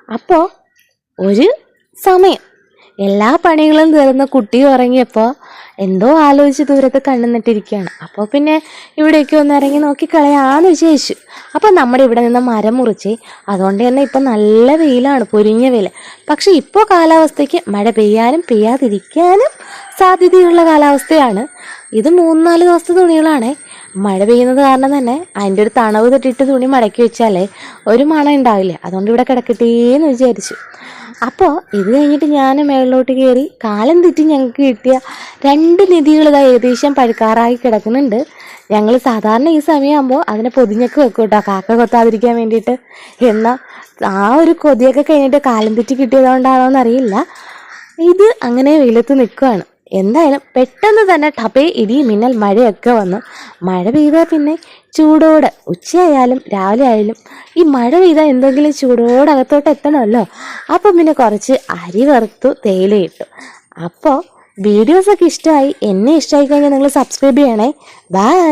അപ്പോൾ ഒരു സമയം എല്ലാ പണികളും തീർന്ന് കുട്ടി ഉറങ്ങിയപ്പോൾ എന്തോ ആലോചിച്ച് ദൂരത്ത് കണ്ണുന്നിട്ടിരിക്കുകയാണ്. അപ്പോൾ പിന്നെ ഇവിടേക്ക് ഒന്ന് ഇറങ്ങി നോക്കിക്കളയാന്ന് വിചാരിച്ചു. അപ്പോൾ നമ്മുടെ ഇവിടെ നിന്ന് മരം മുറിച്ച്, അതുകൊണ്ട് തന്നെ ഇപ്പം നല്ല വെയിലാണ്, പൊരിഞ്ഞ വെയിൽ. പക്ഷെ ഇപ്പോൾ കാലാവസ്ഥയ്ക്ക് മഴ പെയ്യാനും പെയ്യാതിരിക്കാനും സാധ്യതയുള്ള കാലാവസ്ഥയാണ്. ഇത് 3-4 ദിവസത്തെ തുണികളാണേ. മഴ പെയ്യുന്നത് കാരണം തന്നെ അതിൻ്റെ ഒരു തണവ് തട്ടിയിട്ട് തുണി മടക്കി വെച്ചാലേ ഒരു മണം ഉണ്ടാവില്ല. അതുകൊണ്ട് ഇവിടെ കിടക്കട്ടേന്ന് വിചാരിച്ചു. അപ്പോൾ ഇത് കഴിഞ്ഞിട്ട് ഞാൻ മേളിലോട്ട് കയറി. കാലം തെറ്റി ഞങ്ങൾക്ക് കിട്ടിയ 2 നിധികൾ ഇതാ ഏകദേശം പഴുക്കാറായി കിടക്കുന്നുണ്ട്. ഞങ്ങൾ സാധാരണ ഈ സമയമാകുമ്പോൾ അതിനെ പൊതിഞ്ഞൊക്കെ വെക്കും കേട്ടോ, കാക്ക കൊത്താതിരിക്കാൻ വേണ്ടിയിട്ട്. എന്നാൽ ആ ഒരു കൊതിയൊക്കെ കഴിഞ്ഞിട്ട് കാലം തെറ്റി കിട്ടിയതുകൊണ്ടാണോ എന്നറിയില്ല, ഇത് അങ്ങനെ വെയിലത്ത് നിൽക്കുകയാണ്. എന്തായാലും പെട്ടെന്ന് തന്നെ ടപേ ഇടി മിന്നൽ മഴയൊക്കെ വന്നു. മഴ പെയ്താൽ പിന്നെ ചൂടോടെ ഉച്ചയായാലും രാവിലെ ആയാലും ഈ മഴ പെയ്താൽ എന്തെങ്കിലും ചൂടോടെ അകത്തോട്ട് എത്തണമല്ലോ. അപ്പം പിന്നെ കുറച്ച് അരി വറുത്തു, തേയിലയിട്ടു. അപ്പോൾ വീഡിയോസൊക്കെ ഇഷ്ടമായി, എന്നെ ഇഷ്ടമായി കഴിഞ്ഞാൽ നിങ്ങൾ സബ്സ്ക്രൈബ് ചെയ്യണേ. ബൈ.